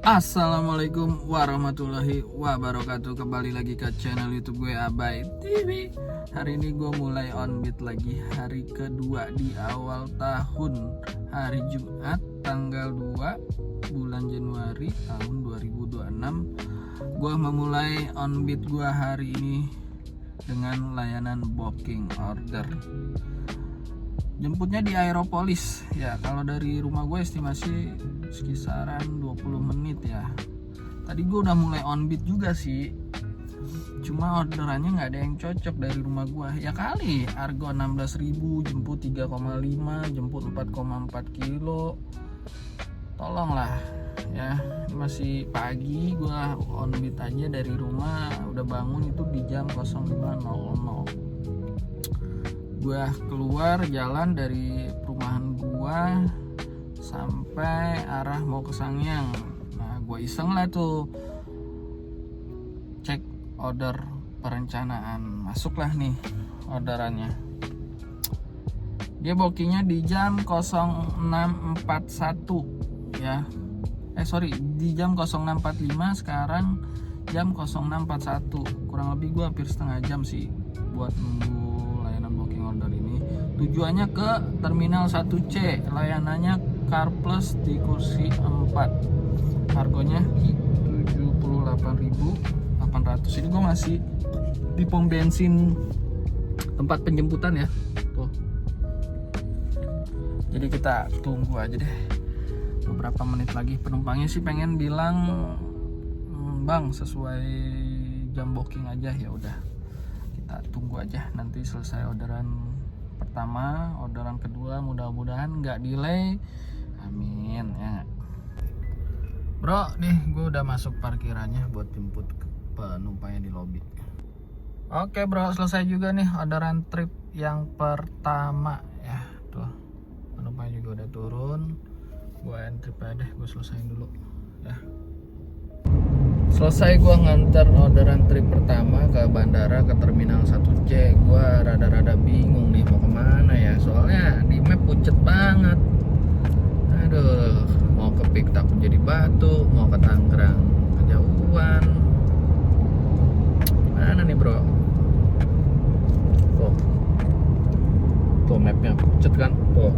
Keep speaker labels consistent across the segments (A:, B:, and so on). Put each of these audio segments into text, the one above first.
A: Assalamualaikum warahmatullahi wabarakatuh. Kembali lagi ke channel YouTube gue, Abai TV. Hari ini gue mulai on beat lagi, hari kedua di awal tahun, hari Jumat tanggal 2 bulan Januari tahun 2026. Gue memulai on beat gue hari ini dengan layanan booking order. Jemputnya di Aeropolis ya. Kalau dari rumah gue estimasi sekisaran 20 menit ya. Tadi gue udah mulai on beat juga sih, cuma orderannya nggak ada yang cocok dari rumah gue. Ya kali argo 16.000, jemput 3,5, jemput 4,4 kilo. Tolonglah ya, masih pagi, gue on beat aja dari rumah. Udah bangun itu di jam 05.00. Gue keluar jalan dari perumahan gue sampai arah mau ke Sangyang. Nah, gue iseng lah tuh cek order perencanaan. Masuklah nih orderannya. Dia bookingnya di jam 06.41 ya. Di jam 06.45, sekarang jam 06.41. Kurang lebih gue hampir setengah jam sih buat nunggu layanan booking order ini. Tujuannya ke Terminal 1C, layanannya Car Plus di kursi 4. Harganya di 78.800. Ini gue masih di pom bensin tempat penjemputan ya. Tuh. Jadi kita tunggu aja deh. Beberapa menit lagi. Penumpangnya sih pengen bilang, "Bang, sesuai jam booking aja." Ya udah. Kita tunggu aja, nanti selesai orderan pertama, orderan kedua, mudah-mudahan nggak delay, amin ya. Bro, nih gue udah masuk parkirannya buat jemput penumpangnya di lobi. Oke bro, selesai juga nih orderan trip yang pertama ya. Tuh, penumpangnya juga udah turun. Gue entry aja deh, gue selesain dulu ya. Selesai gue nganter orderan trip pertama ke bandara, ke Terminal 1C. Gue rada-rada bingung nih mau kemana ya, soalnya di map pucet banget. Aduh, mau ke Pik takut jadi batu, mau ke Tangerang kejauhan. Gimana nih bro? Tuh mapnya pucet kan? Tuh.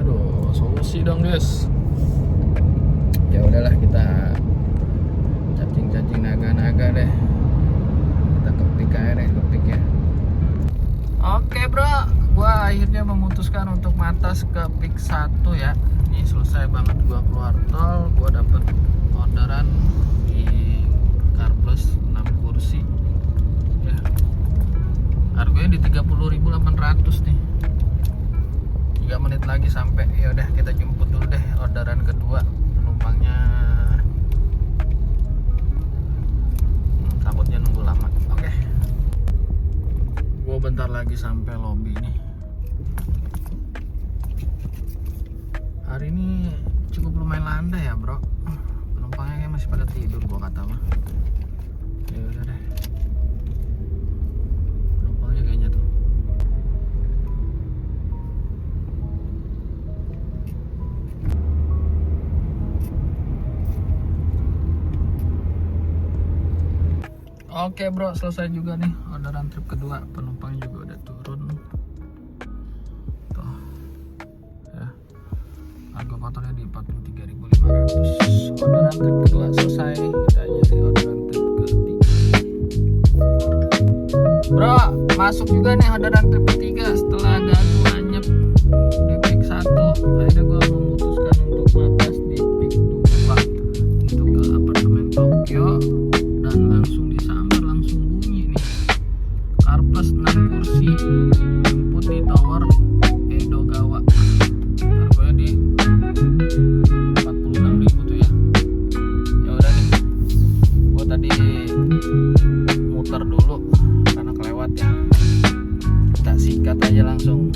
A: Aduh, solusi dong guys. Ya udahlah, kita cacing naga-naga deh. Kita kepik aja deh, kepik ya. Oke bro, gua akhirnya memutuskan untuk matas ke Pik 1 ya. Ini selesai banget gua keluar tol. Gua dapet orderan di Car Plus 6 kursi ya. Harganya di 30.800 nih. 3 menit lagi sampai. Ya udah, kita jemput dulu deh orderan kedua. Penumpangnya takutnya nunggu lama. Oke. Gua bentar lagi sampai lobi nih. Hari ini cukup lumayan landai ya, bro. Penumpangnya kayak masih pada tidur gua kata mah. Ya udah deh. Penumpangnya kayaknya tuh. Oke bro, selesai juga nih orderan trip kedua. Penumpang juga udah turun. Tuh ya, harga kotornya di 43.500. Orderan trip kedua selesai. Kita jadi orderan trip ketiga. Bro, masuk juga nih orderan trip ketiga. Setelah gagal anyep di Pik 1, akhirnya gue memutuskan untuk matas di Pik 2. Itu ke apartemen Tokyo. Dan langsung disambar, langsung bunyi nih. Car Plus 6 kursi, jemput di Tower Edogawa. Harganya di 46.000 tuh ya. Ya udah nih, gua tadi muter dulu karena kelewat ya. Kita sikat aja langsung.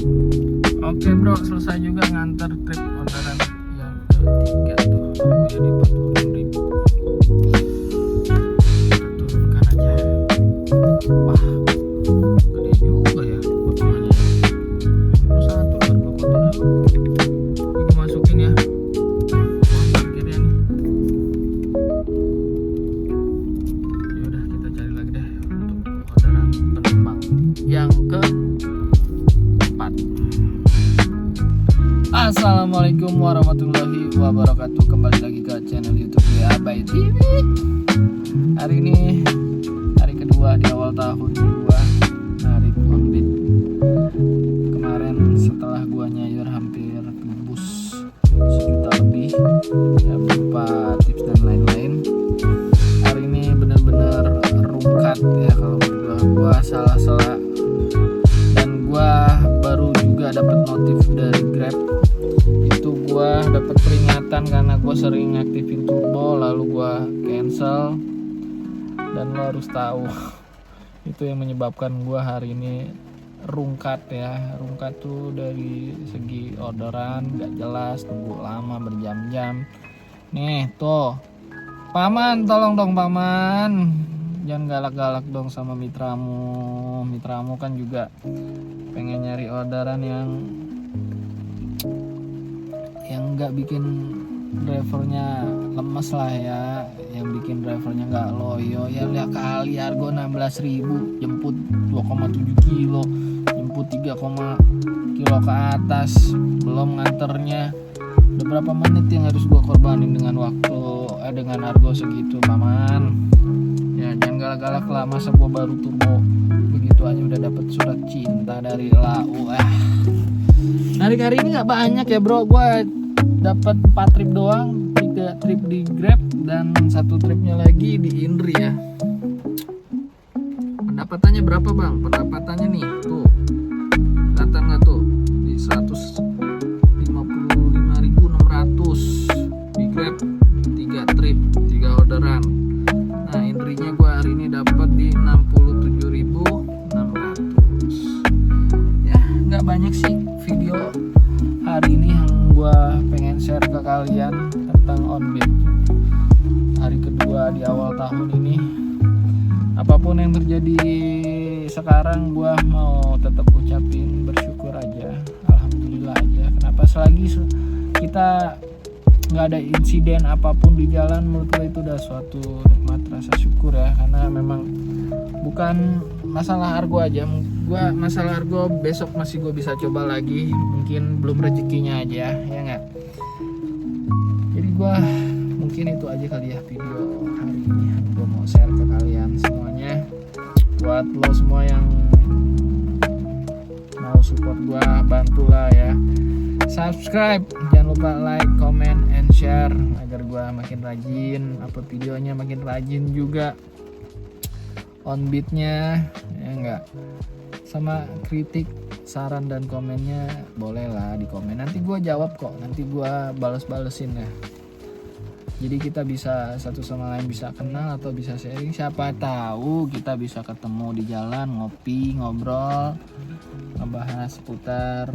A: Oke bro, selesai juga nganter trip orderan yang ketiga tuh. Harganya di 46.000. Wah, gede juga ya potongannya. Itu satu harga kotornya. Ini gue masukin ya. Parkirnya nih. warahmatullahi wabarakatuh. Kembali lagi ke channel YouTube gue Abai TV. Hari ini hari kedua di awal tahun gua narik Onbit. Kemarin setelah gua nyayur hampir tembus 1 juta lebih ya, berupa tips dan lain-lain. Hari ini bener-bener rungkat ya kalau menurut gua salah-salah. Dan gua baru juga dapat notif dari Grab. Itu gua dapat peringatan karena gua sering aktifin turbo lalu gua cancel. Dan lo harus tahu itu yang menyebabkan gua hari ini rungkat ya. Rungkat tuh dari segi orderan gak jelas, tunggu lama berjam-jam. Nih tuh paman, tolong dong paman, jangan galak-galak dong sama mitramu. Mitramu kan juga pengen nyari orderan yang nggak bikin drivernya lemes lah ya, yang bikin drivernya nggak loyo ya. Lihat kali harga 16.000 jemput 2,7 kilo, jemput 3, kilo ke atas, belum nganternya. Udah berapa menit yang harus gua korbanin dengan waktu dengan harga segitu paman ya. Jangan galak-galak lah, masa gua baru turbo begitu aja udah dapet surat cinta dari lau. Narik hari ini nggak banyak ya bro, gua dapat 4 trip doang, 3 trip di Grab dan 1 tripnya lagi di Indri ya. Pendapatannya berapa bang? Pendapatannya nih tuh kelihatan nggak tuh di 155.600 di Grab, 3 trip 3 orderan. Nah Indrinya gua hari ini dapat di 67.600 ya. Nggak banyak sih video hari ini yang gua pengen share ke kalian tentang Onbit hari kedua di awal tahun ini. Apapun yang terjadi sekarang, gua mau tetap ucapin bersyukur aja, alhamdulillah aja. Kenapa? Selagi kita nggak ada insiden apapun di jalan, menurut gue itu udah suatu nikmat rasa syukur ya. Karena memang bukan masalah argo aja, gua masalah argo besok masih gue bisa coba lagi, mungkin belum rezekinya aja ya nggak. Jadi gue mungkin itu aja kali ya video hari ini yang gue mau share ke kalian semuanya. Buat lo semua yang mau support gue, bantulah ya, subscribe, jangan lupa like, comment, and share agar gue makin rajin upload videonya, makin rajin juga Onbitnya ya enggak. Sama kritik, saran dan komennya boleh lah di komen, nanti gue jawab kok, nanti gue bales-balesin ya. Jadi kita bisa satu sama lain bisa kenal atau bisa sharing, siapa tahu kita bisa ketemu di jalan, ngopi, ngobrol, ngebahas seputar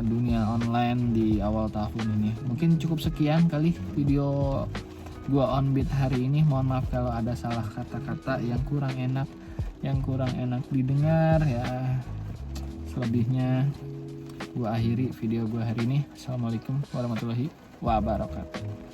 A: dunia online di awal tahun ini. Mungkin cukup sekian kali video gua Onbit hari ini. Mohon maaf kalau ada salah kata-kata yang kurang enak didengar ya. Selebihnya gua akhiri video gua hari ini. Assalamualaikum warahmatullahi wabarakatuh.